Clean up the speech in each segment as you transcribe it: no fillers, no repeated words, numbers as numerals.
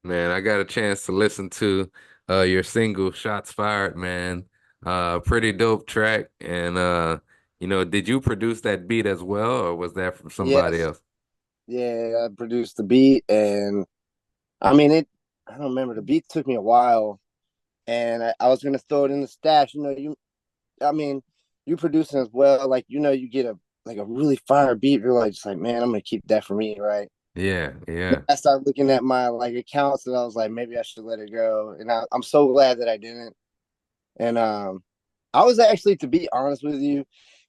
Man, I got a chance to listen to your single Shots Fired, man. Pretty dope track. And did you produce that beat as well, or was that from somebody Yes, else? yeah, I produced the beat, and I mean it. I don't remember the beat took me a while, and I was gonna throw it in the stash. I mean, you producing as well. Like you get a really fire beat. You're like just like, man, I'm gonna keep that for me, right? Yeah, Then yeah. I started looking at my like accounts, and I was like, maybe I should let it go. And I'm so glad that I didn't. And I was actually, to be honest with you,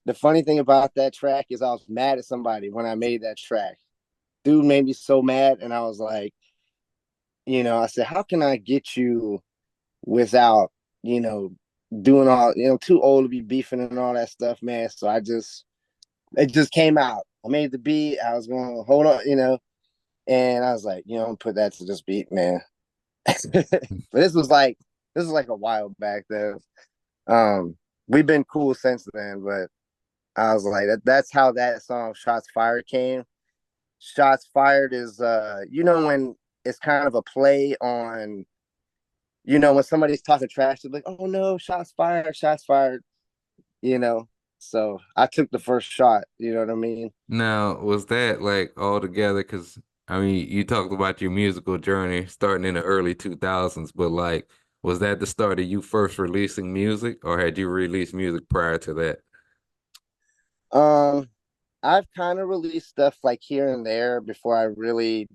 the funny thing about that track is I was mad at somebody when I made that track. Dude made me so mad, and I was like, I said, how can I get you without, you know, doing all, too old to be beefing and all that stuff, man. So it just came out. I made the beat. I was going to hold on, and I was like, put that to this beat, man. But this was like a while back though. Um, we've been cool since then, but I was like, that's how that song "Shots Fired" came. "Shots Fired" is, when it's kind of a play on, when somebody's talking trash, they're like, "Oh no, shots fired, shots fired," you know. So I took the first shot. You know what I mean? Now, was that like all together? Because I mean, you talked about your musical journey starting in the early 2000s, but like, was that the start of you first releasing music, or had you released music prior to that? Um, I've kind of released stuff like here and there before I really,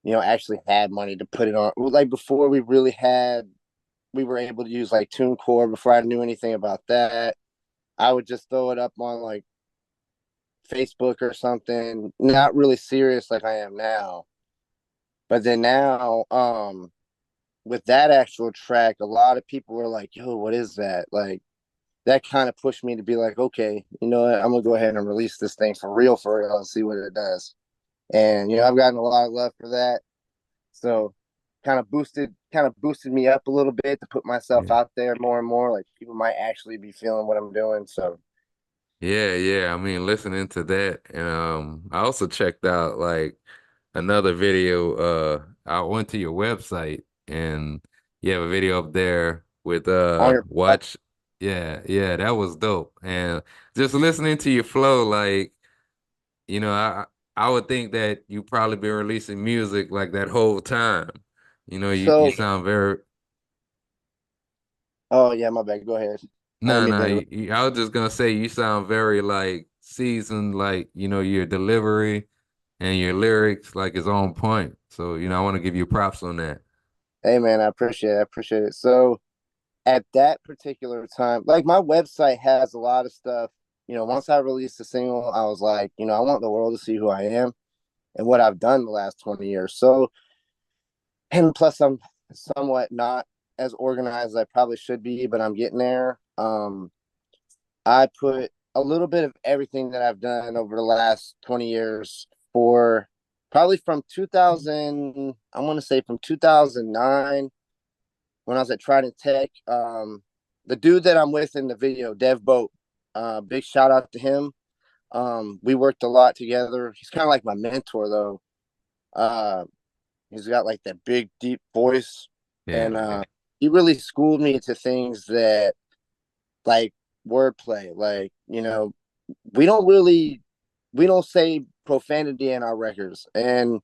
actually had money to put it on. Like before we were able to use like TuneCore before I knew anything about that. I would just throw it up on like Facebook or something, not really serious like I am now. But then now, with that actual track, a lot of people were like, "Yo, what is that?" Like that kind of pushed me to be like, "Okay, you know what? I'm gonna go ahead and release this thing for real, and see what it does." And I've gotten a lot of love for that. So kind of boosted me up a little bit to put myself Yeah. out there more and more. Like people might actually be feeling what I'm doing. So Yeah, yeah. I mean, listening to that, and I also checked out like another video. I went to your website, and you have a video up there with on your Watch. Yeah, yeah, that was dope. And just listening to your flow, like, I would think that you probably been releasing music like that whole time. You so sound very. oh yeah, my bad. Go ahead. I didn't No, mean no. to interrupt. I was just gonna say you sound very like seasoned, like your delivery and your lyrics like is on point. So I want to give you props on that. Hey man, I appreciate it. I appreciate it. So at that particular time, like my website has a lot of stuff. Once I released the single, I was like, I want the world to see who I am and what I've done the last 20 years. So, and plus, I'm somewhat not as organized as I probably should be, but I'm getting there. I put a little bit of everything that I've done over the last 20 years for probably from 2000, I want to say from 2009 when I was at Trident Tech. The dude that I'm with in the video, Dev Boat, big shout out to him. We worked a lot together. He's kind of like my mentor, though. Uh, he's got like that big, deep voice, Yeah, and yeah. he really schooled me to things that like wordplay. Like we don't say profanity in our records, and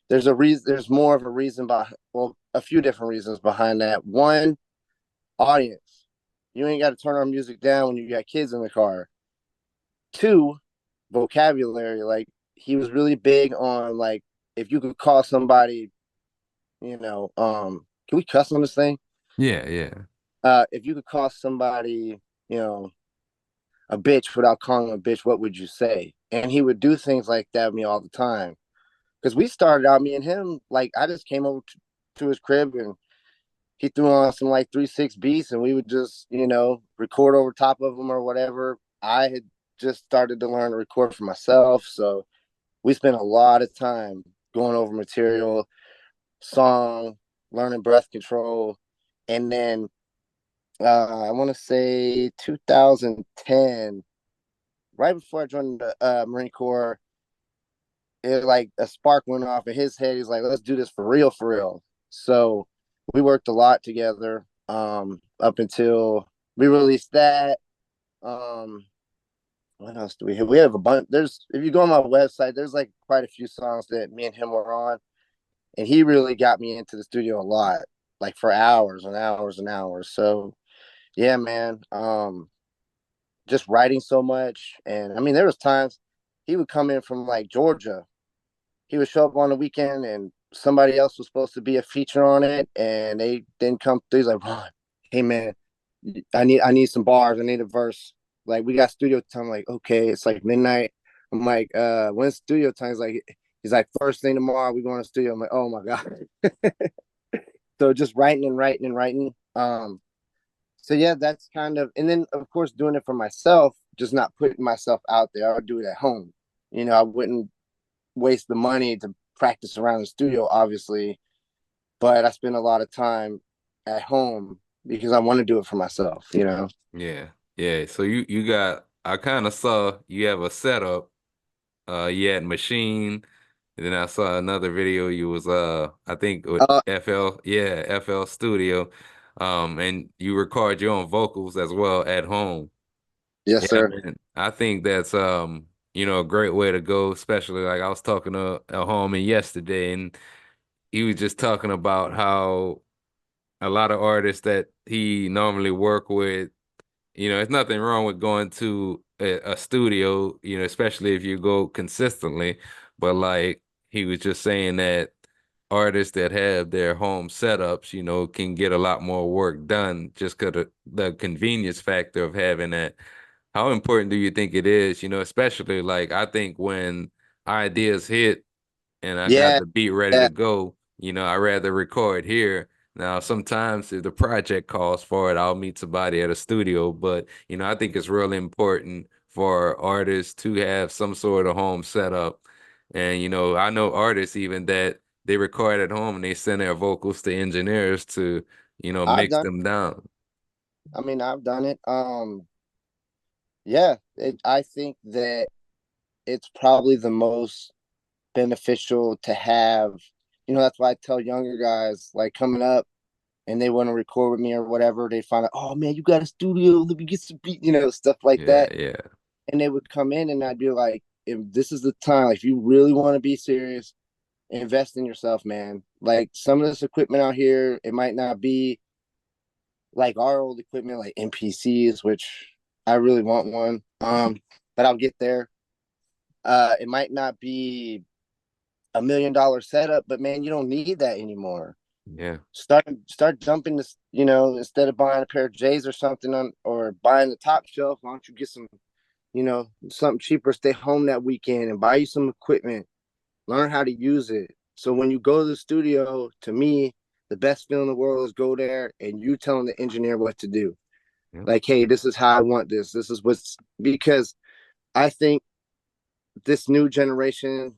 there's a reason. There's more of a reason behind. Well, a few different reasons behind that. One, audience. You ain't got to turn our music down when you got kids in the car. Two, vocabulary. Like he was really big on like if you could call somebody, can we cuss on this thing? Yeah, yeah. If you could call somebody, you know, a bitch without calling them a bitch, what would you say? And he would do things like that with me all the time. Because we started out, me and him, like I just came over to his crib and he threw on some like 3-6 beats and we would just, record over top of them or whatever. I had just started to learn to record for myself. So we spent a lot of time going over material, song, learning breath control. And then I want to say 2010, right before I joined the Marine Corps, it like a spark went off in his head. He's like, let's do this for real, for real. So we worked a lot together up until we released that. Um, what else do we have? We have a bunch. There's if you go on my website, there's like quite a few songs that me and him were on, and he really got me into the studio a lot, like for hours and hours and hours. So yeah, man. Just writing so much, and I mean, there was times he would come in from like Georgia. He would show up on the weekend, and somebody else was supposed to be a feature on it, and they didn't come through. He's like, Ron, hey man, I need some bars. I need a verse. Like we got studio time. I'm like, okay, it's like midnight. I'm like, when's studio time? He's like, first thing tomorrow, we going to studio. I'm like, oh my God. So just writing and writing and writing. So yeah, that's kind of, and then of course doing it for myself, just not putting myself out there. I would do it at home. I wouldn't waste the money to practice around the studio, obviously, but I spend a lot of time at home because I want to do it for myself. Yeah. Yeah. So you got I kind of saw you have a setup. You had Machine, and then I saw another video you was I think with Uh, FL, yeah, FL Studio. And you record your own vocals as well at home. yes, Yeah, sir. man. I think that's a great way to go, especially like I was talking to a homie yesterday and he was just talking about how a lot of artists that he normally work with, there's nothing wrong with going to a studio, especially if you go consistently. But like he was just saying that artists that have their home setups, can get a lot more work done just because of the convenience factor of having that. How important do you think it is, especially like I think when ideas hit and I got Yeah, the beat ready yeah. to go, I'd rather record here. Now, sometimes if the project calls for it, I'll meet somebody at a studio, but I think it's really important for artists to have some sort of home setup. And I know artists even that they record at home and they send their vocals to engineers to, I've mix done. them down. I mean, I've done it. Yeah. I think that it's probably the most beneficial to have. That's why I tell younger guys like coming up and they want to record with me or whatever. They find out, oh man, you got a studio. Let me get some beat. Stuff like Yeah, that. yeah. And they would come in and I'd be like, if this is the time, like if you really want to be serious, invest in yourself, man. Like some of this equipment out here, it might not be like our old equipment, like MPCs, which I really want one. But I'll get there. It might not be $1 million setup, but man, you don't need that anymore. Yeah. Start jumping this, instead of buying a pair of J's or something or buying the top shelf, why don't you get something cheaper, stay home that weekend and buy you some equipment, learn how to use it. So when you go to the studio, to me, the best feeling in the world is go there and you telling the engineer what to do. Yeah. Like, hey, this is how I want this. This is what's because I think this new generation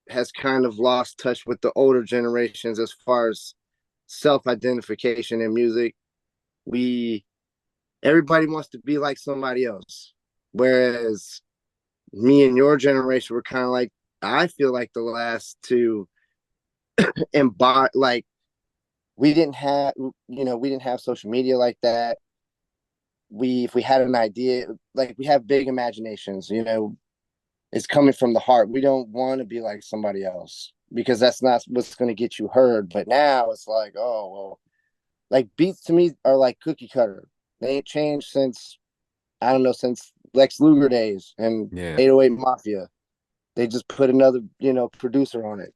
has kind of lost touch with the older generations as far as self-identification in music. We Everybody wants to be like somebody else. Whereas me and your generation were kind of like, I feel like the last to embody, like we didn't have social media like that. If we had an idea, like we have big imaginations, it's coming from the heart. We don't want to be like somebody else because that's not what's going to get you heard. But now it's like, oh, well, like beats to me are like cookie cutter. They ain't changed since, I don't know, since Lex Luger days and Yeah. 808 Mafia. They just put another, producer on it.